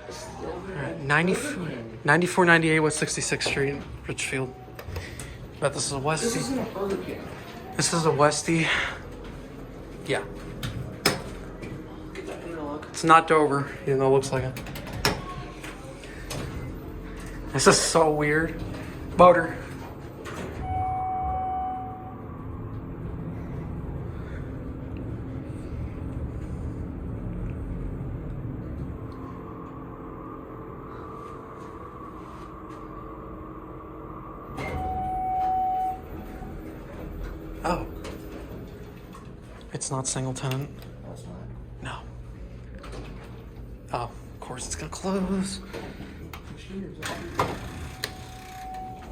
Alright, 9498 West 66th Street, Richfield. Bet this is a Westie. This isn't a Burger King. This is a Westie. Yeah. Get that interlock. It's not Dover, even though it looks like it. This is so weird. Motor. Oh. It's not single tenant. No, it's not. No. Oh, of course it's gonna close.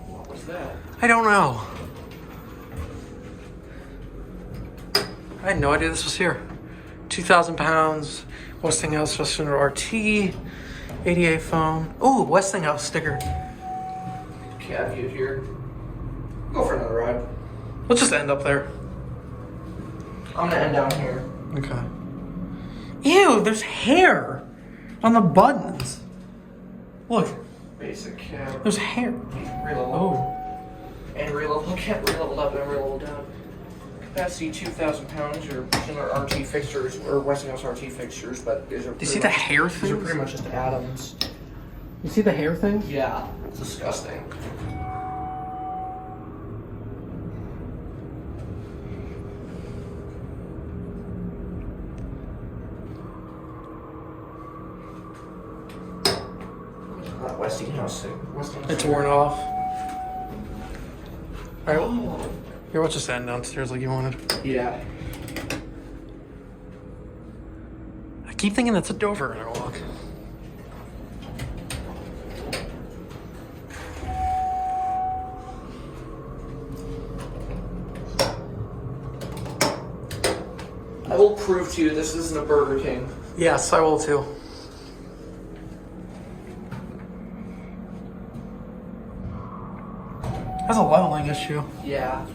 What was that? I don't know. I had no idea this was here. 2,000 pounds. Westinghouse RT. 88 phone. Ooh, Westinghouse sticker. Cat view here. Go for another ride. Let's just end up there. I'm gonna end down here. Okay. Ew, there's hair on the buttons. Look, Basic cab. there's hair. Reload. Oh. And reload. Can't reload up and reload down. Capacity 2,000 pounds. Your similar RT fixtures or Westinghouse RT fixtures, but these are. Do you see the hair These are thing? pretty much just atoms. You see the hair thing? Yeah, it's disgusting. Westinghouse thing. It's worn off. Alright, Oh. here, let's just end downstairs like you wanted. Yeah. I keep thinking that's a Dover interlock. I will prove to you this isn't a Burger King. Yes, I will too. That's a leveling issue. Yeah.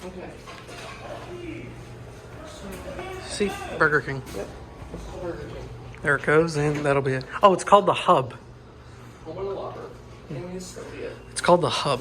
Okay. See, Burger King. Yep. Burger King. There it goes, and that'll be it. Oh, it's called the Hub. Open the locker. And we still be it. It's called the Hub.